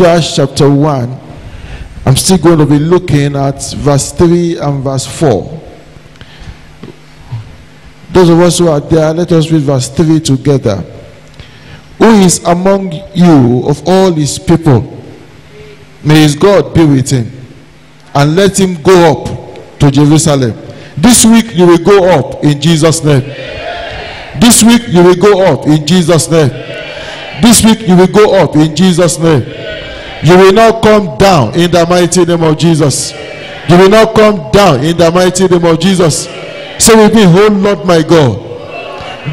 Ezra chapter 1. I'm still going to be looking at verse 3 and verse 4. Those of us who are there, let us read verse 3 together. Who is among you of all his people? May his God be with him, and let him go up to Jerusalem. This week you will go up in Jesus' name. This week you will go up in Jesus' name. This week you will go up in Jesus' name. You will not come down in the mighty name of Jesus. You will not come down in the mighty name of Jesus. Say with me, oh Lord my God,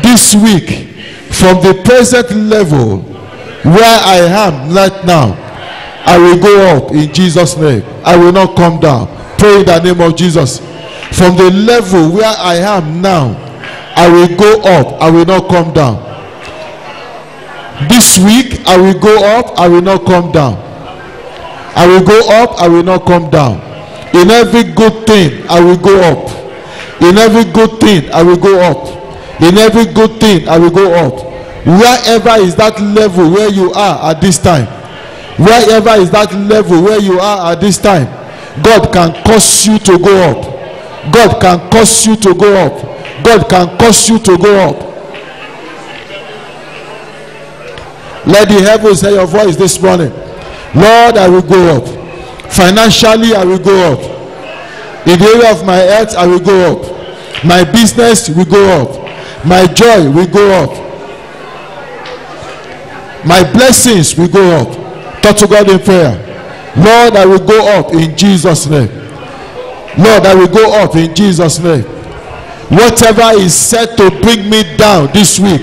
this week from the present level where I am right now, I will go up in Jesus' name. I will not come down. Pray in the name of Jesus. From the level where I am now, I will go up. I will not come down. This week I will go up. I will not come down. I will go up. I will not come down. In every good thing I will go up. In every good thing I will go up. In every good thing I will go up. Wherever is that level where you are at this time, wherever is that level where you are at this time, God can cause you to go up. God can cause you to go up. God can cause you to go up. Let the heavens hear your voice this morning. Lord, I will go up. Financially, I will go up. In the area of my health, I will go up. My business will go up. My joy will go up. My blessings will go up. Talk to God in prayer. Lord, I will go up in Jesus' name. Lord, I will go up in Jesus' name. Whatever is set to bring me down this week,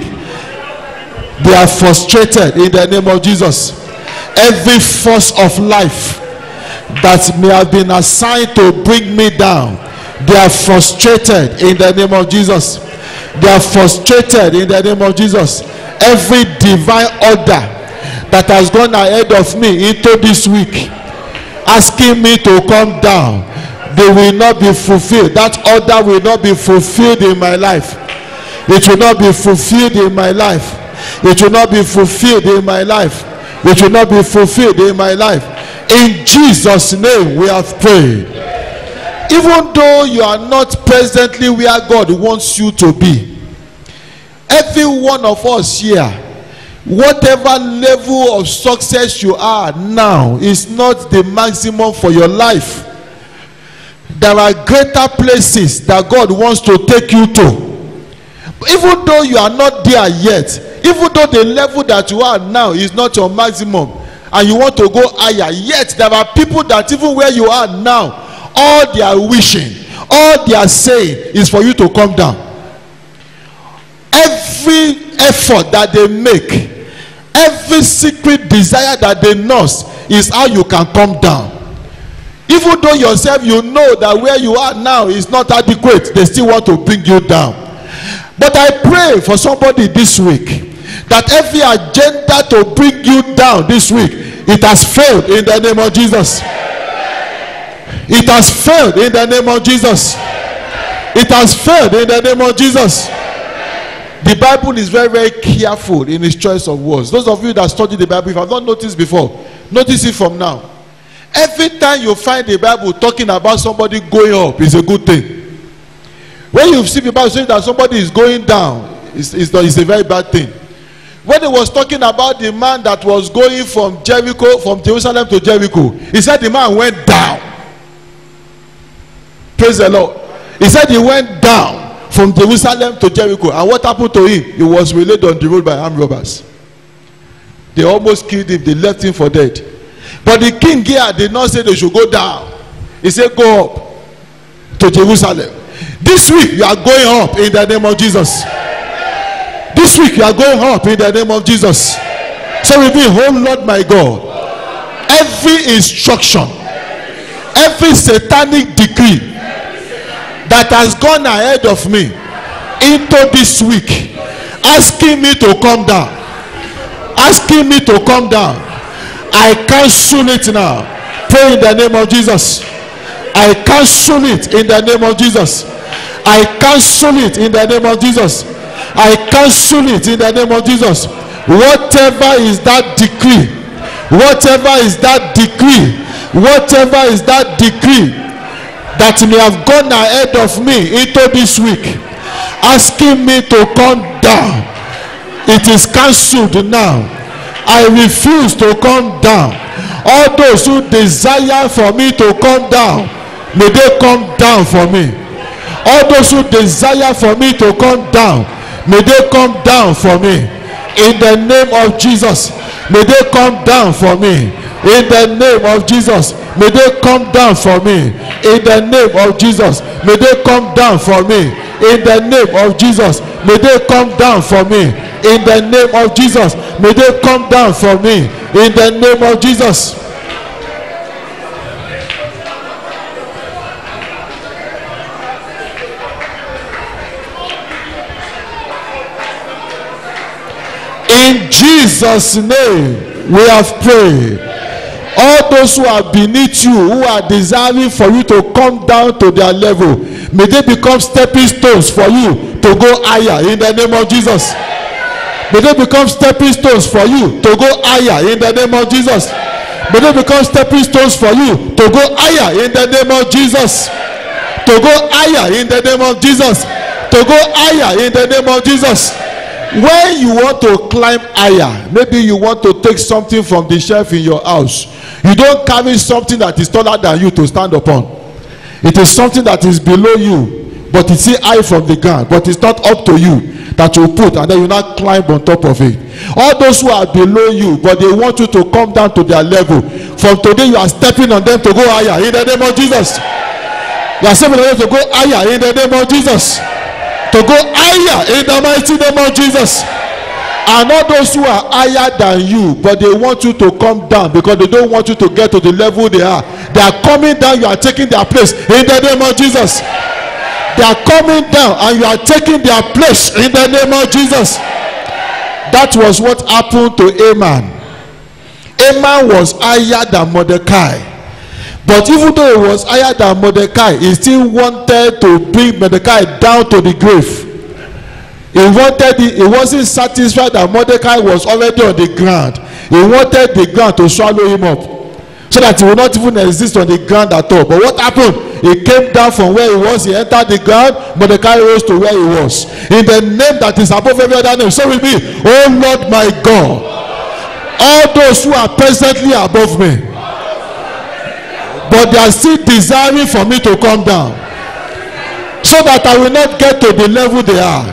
they are frustrated in the name of Jesus. Every force of life that may have been assigned to bring me down, they are frustrated in the name of Jesus. They are frustrated in the name of Jesus. Every divine order that has gone ahead of me into this week, asking me to come down, they will not be fulfilled. That order will not be fulfilled in my life. It will not be fulfilled in my life. It will not be fulfilled in my life. It will not be fulfilled in my life. In Jesus' name we have prayed. Even though you are not presently where God wants you to be, every one of us here, whatever level of success you are now is not the maximum for your life. There are greater places that God wants to take you to. Even though you are not there yet, even though the level that you are now is not your maximum and you want to go higher, yet there are people that even where you are now, all they are wishing, all they are saying is for you to come down. Every effort that they make, every secret desire that they nurse is how you can come down. Even though yourself you know that where you are now is not adequate, they still want to bring you down. But I pray for somebody this week that every agenda to bring you down this week, it has failed in the name of Jesus. It has failed in the name of Jesus. It has failed in the name of Jesus. The Bible is very, very careful in its choice of words. Those of you that study the Bible, if you have not noticed before, notice it from now. Every time you find the Bible talking about somebody going up, is a good thing. When you see the Bible saying that somebody is going down, it's a very bad thing. When it was talking about the man that was going from Jericho, from Jerusalem to Jericho, he said the man went down. Praise the Lord. He said he went down from Jerusalem to Jericho. And what happened to him? He was relayed on the road by armed robbers. They almost killed him. They left him for dead. But the king here did not say they should go down. He said go up to Jerusalem. This week you are going up in the name of Jesus. This week you are going up in the name of Jesus. So with me, oh Lord my God, every instruction, every satanic decree that has gone ahead of me into this week, asking me to come down, asking me to come down, I cancel it now. Pray in the name of Jesus. I cancel it in the name of Jesus. I cancel it in the name of Jesus. I cancel it in the name of Jesus. Whatever is that decree, Whatever is that decree, whatever is that decree that may have gone ahead of me into this week, asking me to come down, it is cancelled now. I refuse to come down. All those who desire for me to come down, may they come down for me. All those who desire for me to come down, may they come down for me. In the name of Jesus, may they come down for me. In the name of Jesus, may they come down for me. In the name of Jesus, may they come down for me. In the name of Jesus, may they come down for me. In the name of Jesus, may they come down for me. In the name of Jesus. In Jesus' name, we have prayed. All those who are beneath you, who are desiring for you to come down to their level, may they become stepping stones for you to go higher in the name of Jesus. May they become stepping stones for you to go higher in the name of Jesus. May they become stepping stones for you to go higher in the name of Jesus. To go higher in the name of Jesus. To go higher in the name of Jesus. When you want to climb higher, maybe you want to take something from the shelf in your house, you don't carry something that is taller than you to stand upon. It is something that is below you, but it's still high from the ground, but it's not up to you, that you put, and then you now climb on top of it. All those who are below you, but they want you to come down to their level, from today you are stepping on them to go higher in the name of Jesus. You are stepping on them to go higher in the name of Jesus. To go higher in the mighty name of Jesus. And all those who are higher than you, but they want you to come down because they don't want you to get to the level they are coming down, you are taking their place in the name of Jesus. They are coming down and you are taking their place in the name of Jesus. That was what happened to Haman. Haman was higher than Mordecai. But even though he was higher than Mordecai, he still wanted to bring Mordecai down to the grave. He wasn't satisfied that Mordecai was already on the ground. He wanted the ground to swallow him up, so that he would not even exist on the ground at all. But what happened? He came down from where he was, he entered the ground, Mordecai rose to where he was. In the name that is above every other name, so with me, oh Lord my God, all those who are presently above me, but they are still desiring for me to come down, so that I will not get to the level they are.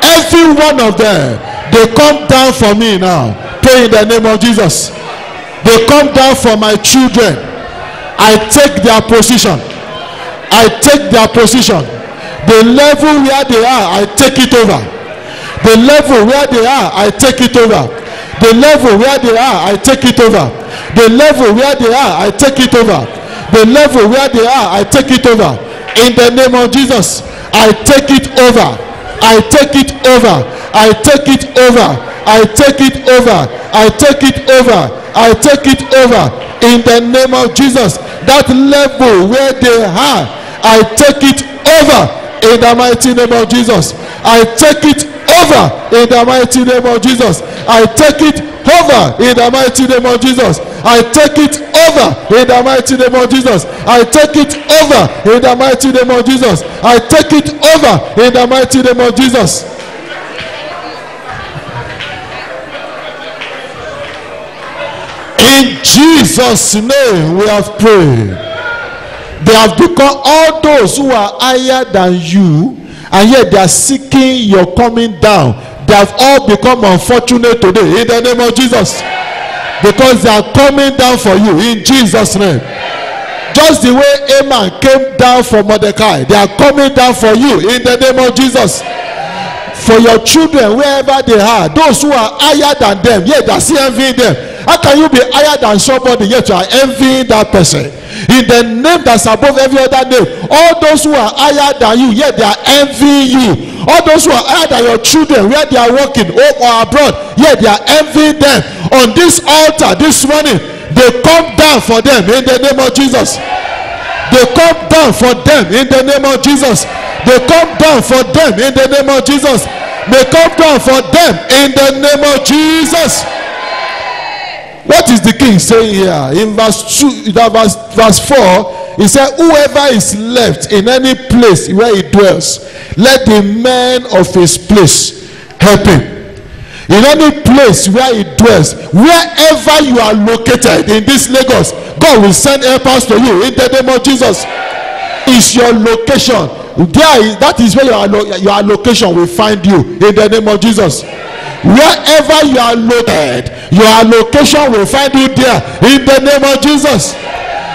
Every one of them, they come down for me now. Pray in the name of Jesus. They come down for my children. I take their position. I take their position. The level where they are, I take it over. The level where they are, I take it over. The level where they are, I take it over. The level where they are, I take it over. The level where they are, I take it over. In the name of Jesus, I take it over. I take it over. I take it over. I take it over. I take it over. I take it over. In the name of Jesus, that level where they are, I take it over. In the mighty name of Jesus, I take it over. In the mighty name of Jesus, I take it over. In the mighty name of Jesus, I take it over. In the mighty name of Jesus, I take it over. In the mighty name of Jesus, I take it over. In the mighty name of Jesus. In Jesus' name we have prayed. They have become all those who are higher than you, and yet they are seeking your coming down. They have all become unfortunate today in the name of Jesus, because they are coming down for you in Jesus' name. Just the way Haman came down for Mordecai, they are coming down for you in the name of Jesus. For your children, wherever they are, those who are higher than them, yet they are still envying them. How can you be higher than somebody yet you are envying that person? In the name that's above every other name, all those who are higher than you, yet they are envying you. All those who are higher than your children, where they are working home or abroad, yet they are envying them. On this altar this morning, they come down for them in the name of Jesus. They come down for them in the name of Jesus. They come down for them in the name of Jesus. They come down for them in the name of Jesus. What is the king saying here? In verse 2, verse 4, he said, whoever is left in any place where he dwells, let the men of his place help him. In any place where he dwells, wherever you are located in this Lagos, God will send helpers to you in the name of Jesus. Is your location there? That is where your location will find you in the name of Jesus. Wherever you are located, your location will find you there in the name of Jesus.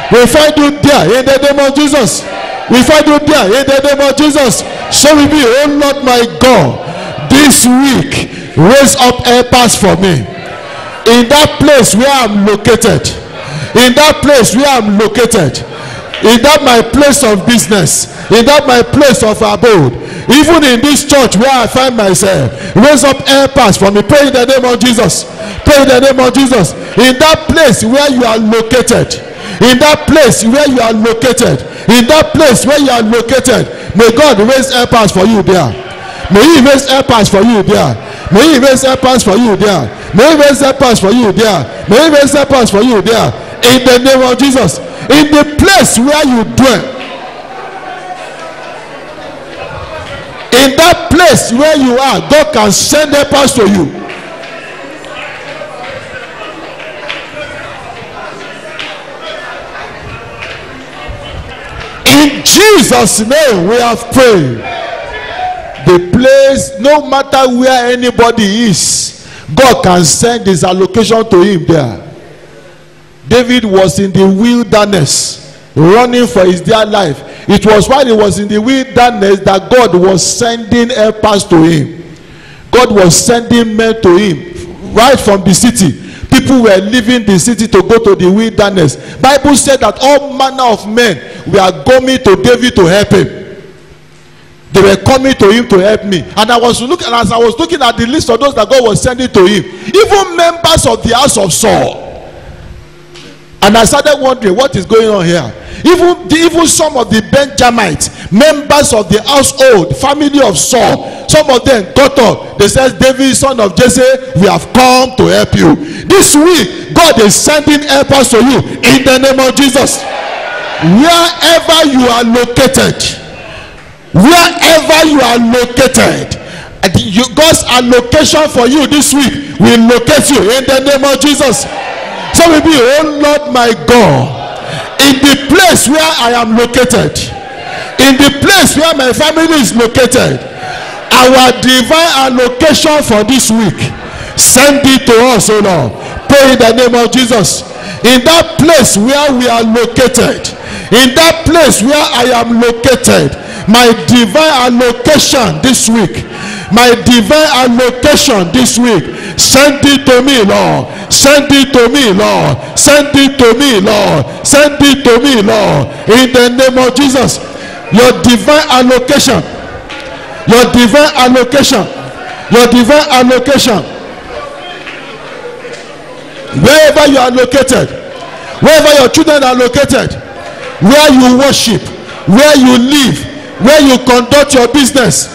We find you there in the name of Jesus. We find you there in the name of Jesus. So we be, oh Lord my God, this week raise up helpers for me in that place where I'm located, in that place where I'm located, in that my place of business, in that my place of abode, even in this church where I find myself. Raise up helpers for me. Pray in the name of Jesus. Pray in the name of Jesus. In that place where you are located, in that place where you are located, in that place where you are located, may God raise helpers for you there. May he raise helpers for you there. May he raise helpers for you there. May he raise helpers for you there. May he raise helpers for you there. In the name of Jesus. In the place where you dwell, in that place where you are, God can send helpers to you. In Jesus' name we have prayed. The place, no matter where anybody is, God can send his allocation to him there. David was in the wilderness, running for his dear life. It was while he was in the wilderness that God was sending helpers to him. God was sending men to him right from the city. People were leaving the city to go to the wilderness. Bible said that all manner of men were coming to David to help him. They were coming to him to help me. And I was looking, as I was looking at the list of those that God was sending to him, even members of the house of Saul. And I started wondering what is going on here. Even some of the Benjamites, members of the household, family of Saul, some of them got up. They said, David, son of Jesse, we have come to help you. This week, God is sending helpers to you in the name of Jesus. Wherever you are located, God's allocation for you this week will locate you in the name of Jesus. So we be, oh Lord my God, in the place where I am located, in the place where my family is located, our divine allocation for this week, send it to us, oh Lord. Pray in the name of Jesus. In that place where we are located, in that place where I am located, my divine allocation this week, my divine allocation this week, send it to me, Lord. Send it to me, Lord. Send it to me, Lord. Send it to me, Lord. In the name of Jesus. Your divine allocation, your divine allocation, your divine allocation, wherever you are located, wherever your children are located, where you worship, where you live, where you conduct your business,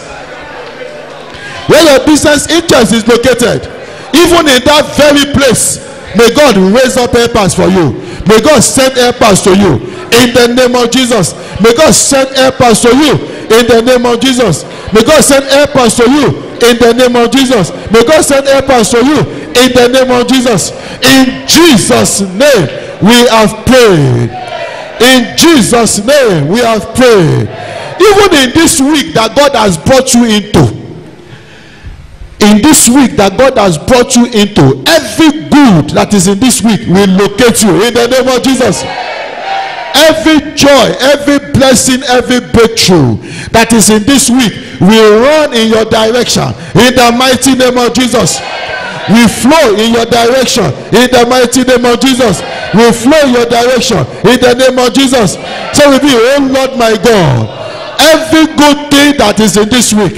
where your business interest is located, even in that very place, may God raise up helpers for you. May God send helpers to you in the name of Jesus. May God send helpers to you in the name of Jesus. May God send helpers to you in the name of Jesus. May God send helpers to you in the name of Jesus. In Jesus' name we have prayed. In Jesus' name we have prayed. Even in this week that God has brought you into, in this week that God has brought you into, every good that is in this week will locate you in the name of Jesus. Every joy, every blessing, every breakthrough that is in this week will run in your direction in the mighty name of Jesus. We flow in your direction in the mighty name of Jesus. We flow in your direction in the name of Jesus. So we be, oh Lord my God, every good thing that is in this week,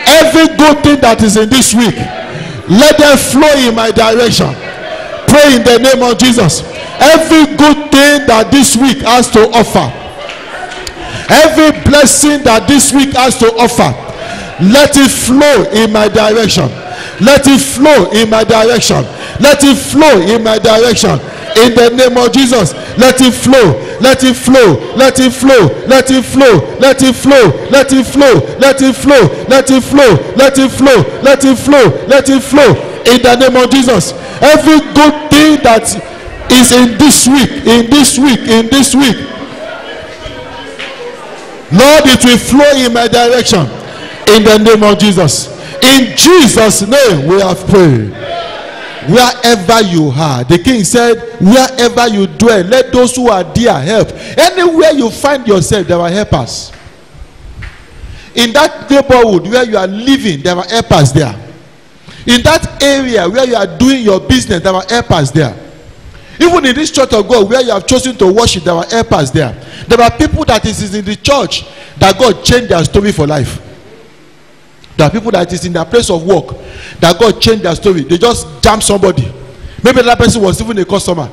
every good thing that is in this week, let them flow in my direction. Pray in the name of Jesus. Every good thing that this week has to offer, every blessing that this week has to offer, let it flow in my direction. Let it flow in my direction. let it flow in my direction. In the name of Jesus, let it flow, let it flow, let it flow, let it flow, let it flow, let it flow, let it flow, let it flow, let it flow, let it flow, let it flow. In the name of Jesus, every good thing that is in this week, in this week, in this week, Lord, it will flow in my direction. In the name of Jesus. In Jesus' name we have prayed. Wherever you are, the king said, wherever you dwell, let those who are there help. Anywhere you find yourself, there are helpers. In that neighborhood where you are living, there are helpers there. In that area where you are doing your business, there are helpers there. Even in this church of God where you have chosen to worship, there are helpers there. There are people that is in the church that God changed their story for life. There are people that is in their place of work that God changed their story. They just jam somebody. Maybe that person was even a customer.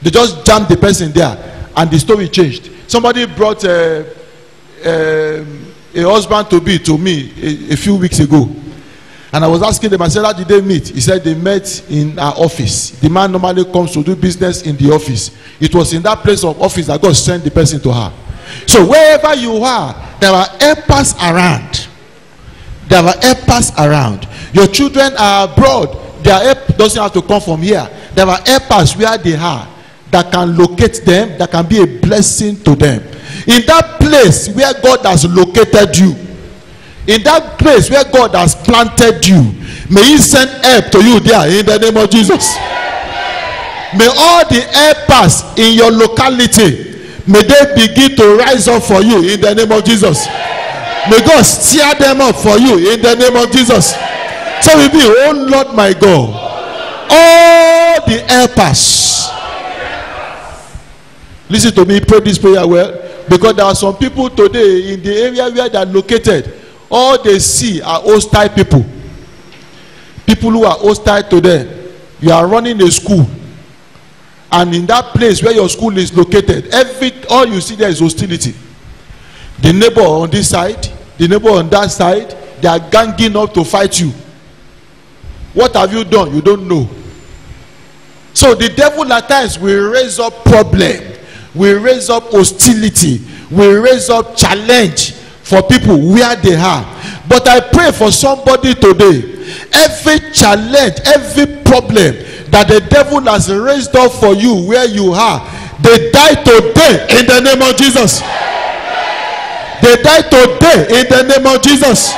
They just jammed the person there and the story changed. Somebody brought a husband to be to me a few weeks ago. And I was asking them, I said, how did they meet? He said they met in our office. The man normally comes to do business in the office. It was in that place of office that God sent the person to her. So wherever you are, there are helpers around. There are helpers around. Your children are abroad. Their help doesn't have to come from here. There are helpers where they are that can locate them, that can be a blessing to them. In that place where God has located you, in that place where God has planted you, may He send help to you there in the name of Jesus. May all the helpers in your locality, may they begin to rise up for you in the name of Jesus. May God stir them up for you in the name of Jesus. So we be, oh Lord my God, all the helpers. Listen to me, pray this prayer well, because there are some people today in the area where they are located. All they see are hostile people. People who are hostile to them. You are running a school, and in that place where your school is located, all you see there is hostility. The neighbor on this side, the neighbor on that side, they are ganging up to fight you. What have you done? You don't know. So the devil at times will raise up problem, will raise up hostility, will raise up challenge for people where they are. But I pray for somebody today, every challenge, every problem that the devil has raised up for you where you are, they die today in the name of Jesus. They die today in the name of Jesus.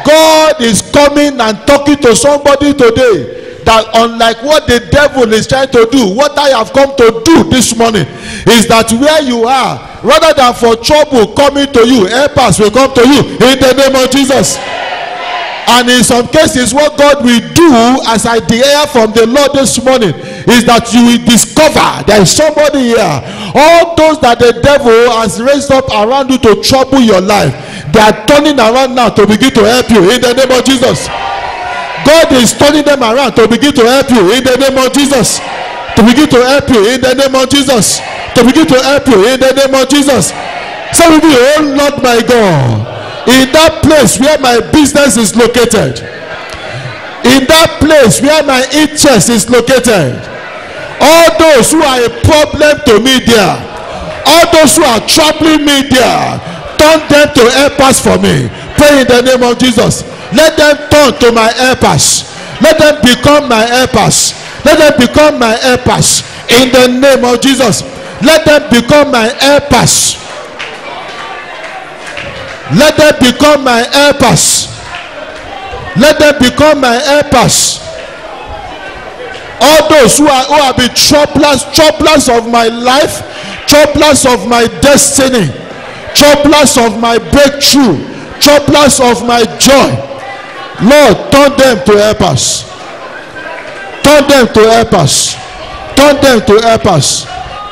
God is coming and talking to somebody today that unlike what the devil is trying to do, what I have come to do this morning is that where you are, rather than for trouble coming to you, helpers will come to you in the name of Jesus. And in some cases, what God will do, as I hear from the Lord this morning, is that you will discover there is somebody here. All those that the devil has raised up around you to trouble your life, they are turning around now to begin to help you in the name of Jesus. God is turning them around to begin to help you in the name of Jesus. To begin to help you in the name of Jesus. To begin to help you in the name of Jesus. So we be, oh Lord my God, in that place where my business is located, in that place where my interest is located, all those who are a problem to me there, all those who are troubling me there, turn them to helpers for me. Pray in the name of Jesus. Let them turn to my helpers. Let them become my helpers. Let them become my helpers in the name of Jesus. Let them become my helpers. Let them become my helpers. Let them become my helpers. All those who have been troublers of my life, troublers of my destiny, troublers of my breakthrough, troublers of my joy, Lord, turn them to helpers. Turn them to helpers. Turn them to helpers.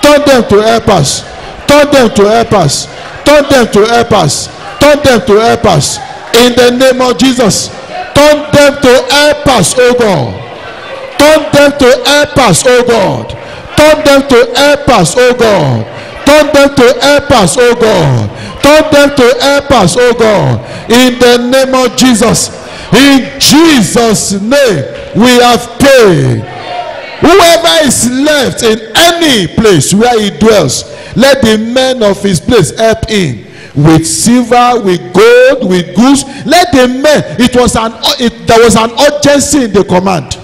Turn them to helpers. Turn them to helpers. Turn them to helpers. Turn them to helpers. In the name of Jesus. Turn them to helpers, oh God. Turn them to helpers, oh God. Turn them to helpers, oh God. Turn them to helpers, oh God. Turn them to helpers, oh God. In the name of Jesus. In Jesus' name we have prayed. Whoever is left in any place where he dwells, let the men of his place help him with silver, with gold, with goods. Let the men, there was an urgency in the command.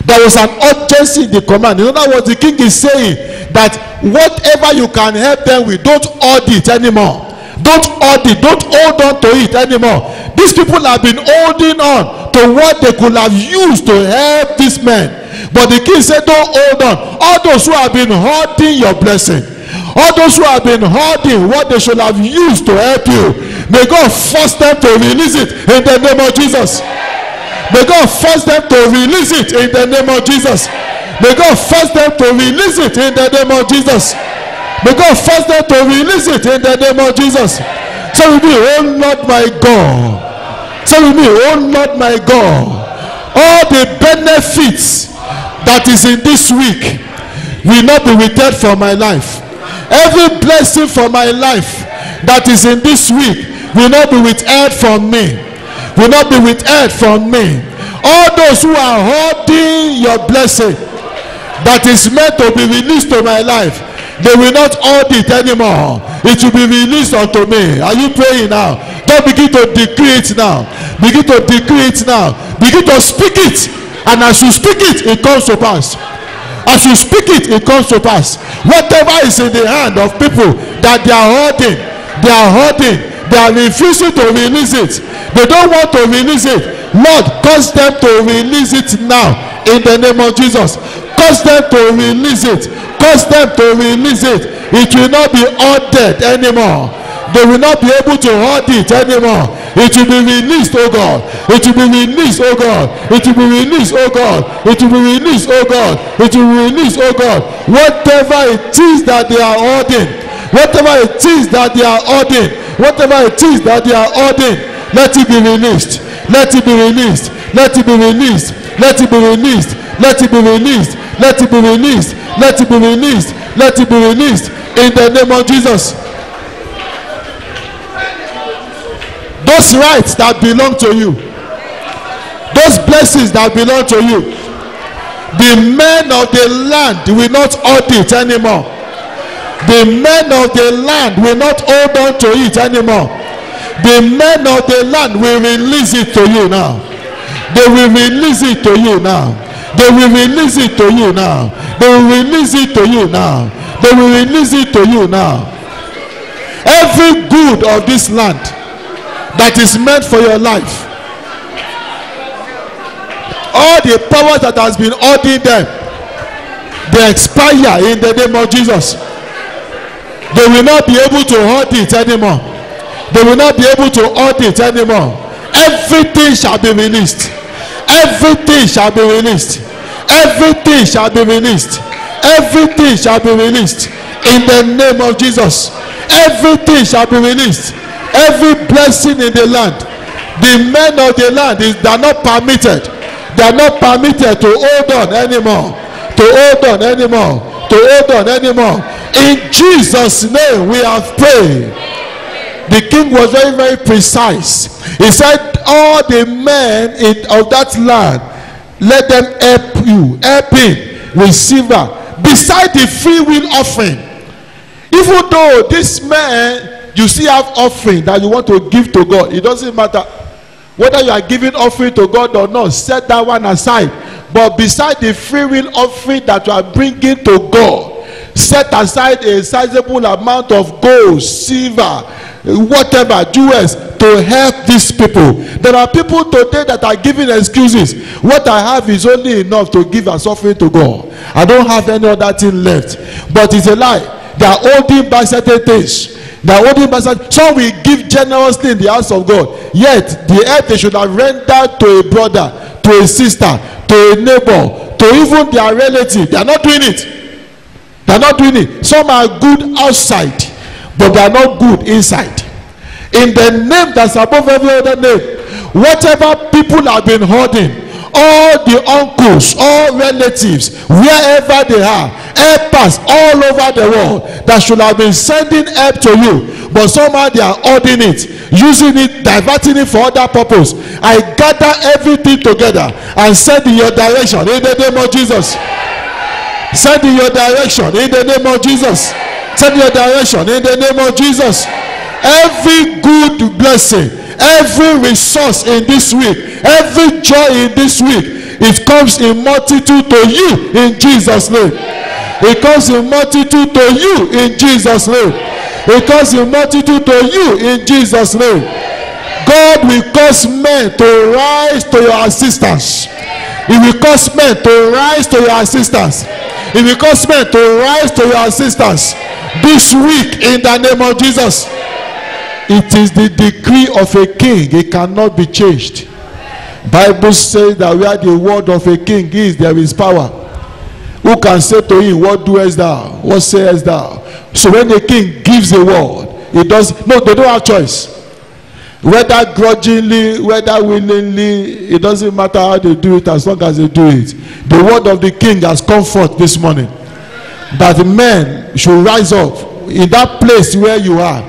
There was an urgency in the command. In other words, the king is saying that whatever you can help them with, don't hoard it anymore. Don't hoard it. Don't hold on to it anymore. These people have been holding on to what they could have used to help these men. But the king said, don't hold on. All those who have been hoarding your blessing, all those who have been hoarding what they should have used to help you, may God force them to release it in the name of Jesus. May God force them to release it in the name of Jesus. May God force them to release it in the name of Jesus. May God force them to release it in the name of Jesus. So with me, oh Lord my God. So with me, oh Lord my God. All the benefits that is in this week will not be withheld from my life. Every blessing for my life that is in this week will not be withheld from me. Will not be withheld from me. All those who are holding your blessing that is meant to be released to my life, they will not hold it anymore. It will be released unto me. Are you praying now? Don't begin to decree it now. Begin to decree it now. Begin to speak it. And as you speak it, it comes to pass. As you speak it, it comes to pass. Whatever is in the hand of people that they are holding, they are refusing to release it. They don't want to release it. Lord, cause them to release it now in the name of Jesus. Cause them to release it. Cause them to release it. It will not be hoarded anymore. They will not be able to hoard it anymore. It will be released, oh God. It will be released, oh God. It will be released, oh God. It will be released, oh God. It will be released, oh God. Whatever it is that they are hoarding, whatever it is that they are hoarding, whatever it is that they are hoarding, let it be released. Let it be released. Let it be released. Let it be released. Let it be released. Let it be released. Let it be released. Let it be released in the name of Jesus. Those rights that belong to you, those blessings that belong to you, the men of the land will not hold it anymore. The men of the land will not hold on to it anymore. The men of the land will release it to you now. They will release it to you now. They will release it to you now. They will release it to you now. They will release it to you now. Every good of this land that is meant for your life, all the powers that has been holding them, they expire in the name of Jesus. They will not be able to hold it anymore. They will not be able to hold it anymore. Everything shall be released. Everything shall be released. Everything shall be released. Everything shall be released in the name of Jesus. Everything shall be released. Every blessing in the land, the men of the land, they are not permitted. They are not permitted to hold on anymore. To hold on anymore. To hold on anymore. In Jesus' name we have prayed. The king was very, very precise. He said, all the men of that land, let them help you, help him with silver, beside the free will offering. Even though this man, you still have offering that you want to give to God, it doesn't matter whether you are giving offering to God or not, set that one aside. But beside the free will offering that you are bringing to God, set aside a sizable amount of gold, silver, whatever, jewels, to help these people. There are people today that are giving excuses. What I have is only enough to give as offering to God. I don't have any other thing left. But it's a lie. They are holding back certain things. They are holding back certain. Some will give generously in the house of God. Yet the help they should have rendered to a brother, to a sister, to a neighbor, to even their relative, they are not doing it. They are not doing it. Some are good outside, but they are not good inside. In the name that's above every other name, whatever people have been holding, all the uncles, all relatives, wherever they are, helpers all over the world that should have been sending help to you, but somehow they are hoarding it, using it, diverting it for other purpose. I gather everything together and send in your direction in the name of Jesus. Send in your direction in the name of Jesus. Send your direction in the name of Jesus. Every good blessing, every resource in this week, every joy in this week, it comes in multitude to you in Jesus' name. It comes in multitude to you in Jesus' name. It comes in multitude to you in Jesus' name. God will cause men to rise to your assistance. He will cause men to rise to your assistance. He will cause men to rise to your assistance this week in the name of Jesus. It is the decree of a king. It cannot be changed. Bible says that where the word of a king is, there is power. Who can say to him, what doest thou? What sayest thou? So when the king gives a word, it does. No, they don't have choice. Whether grudgingly, whether willingly, it doesn't matter how they do it, as long as they do it. The word of the king has come forth this morning, that men should rise up in that place where you are,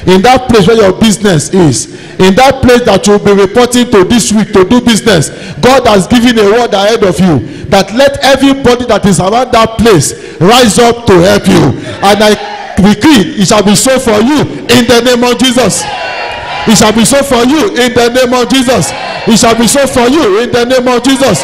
in that place where your business is, in that place that you'll be reporting to this week to do business. God has given a word ahead of you, that let everybody that is around that place rise up to help you. And I decree, it shall be so for you in the name of Jesus. It shall be so for you in the name of Jesus. It shall be so for you in the name of Jesus.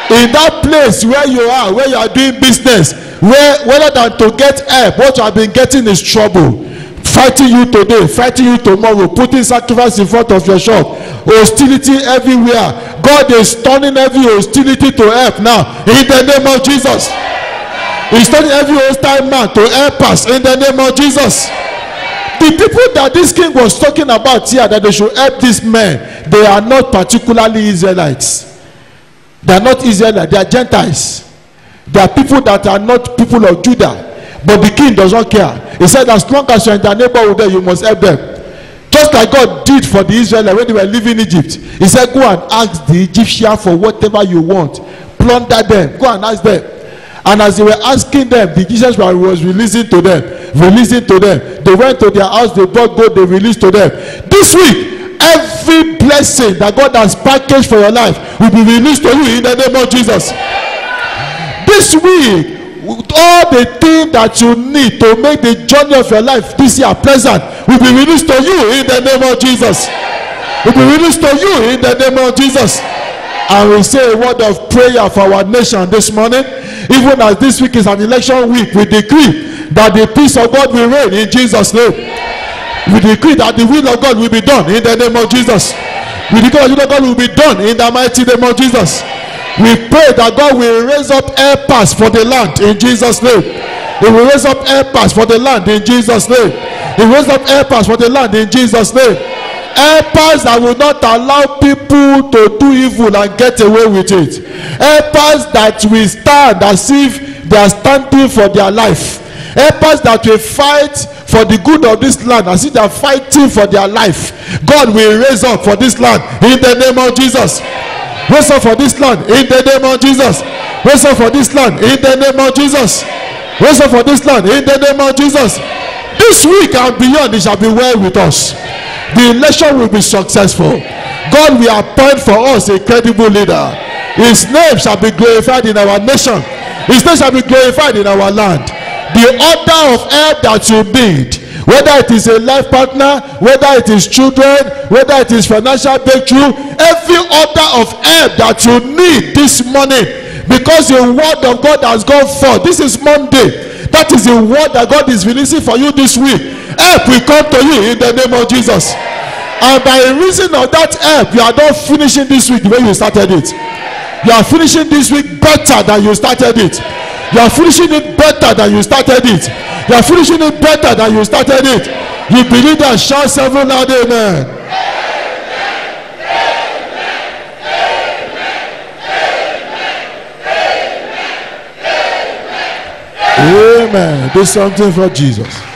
In that place where you are, where you are doing business, where rather than to get help, what you have been getting is trouble. Fighting you today, fighting you tomorrow, putting sacrifice in front of your shop, hostility everywhere. God is turning every hostility to help now in the name of Jesus. He's turning every hostile man to help us in the name of Jesus. The people that this king was talking about here, that they should help these men, they are not particularly Israelites. They are not Israelites, they are Gentiles. They are people that are not people of Judah. But the king does not care. He said, as long as you're in the neighborhood there, you must help them. Just like God did for the Israelites when they were leaving Egypt. He said, go and ask the Egyptians for whatever you want. Plunder them. Go and ask them. And as they were asking them, the Egyptians was releasing to them. They went to their house, they brought gold, they released to them. This week, every blessing that God has packaged for your life will be released to you in the name of Jesus. This week, all the things that you need to make the journey of your life this year pleasant will be released to you in the name of Jesus. Will be released to you in the name of Jesus. And we say a word of prayer for our nation this morning. Even as this week is an election week, we decree that the peace of God will reign in Jesus' name. We decree that the will of God will be done in the name of Jesus. We decree that the will of God will be done in the mighty name of Jesus. We pray that God will raise up helpers for the land in Jesus' name. He will raise up helpers for the land in Jesus' name. He will raise up helpers for the land in Jesus' name. Helpers that will not allow people to do evil and get away with it. Helpers that will stand as if they are standing for their life. Helpers that will fight for the good of this land as if they are fighting for their life. God will raise up for this land in the name of Jesus. Raise up for this land in the name of Jesus. Raise up for this land in the name of Jesus. Raise up for this land in the name of Jesus. This week and beyond, it shall be well with us. The election will be successful. God will appoint for us a credible leader. His name shall be glorified in our nation. His name shall be glorified in our land. The order of help that you need, whether it is a life partner, whether it is children, whether it is financial breakthrough, every order of help that you need this morning, because the word of God has gone forth. This is Monday. That is the word that God is releasing for you this week. Help will come to you in the name of Jesus. And by reason of that help, you are not finishing this week the way you started it. You are finishing this week better than you started it. You are finishing it better than you started it. You are finishing it better than you started it. You believe that? Shout several loud amen. Amen. Do something for Jesus.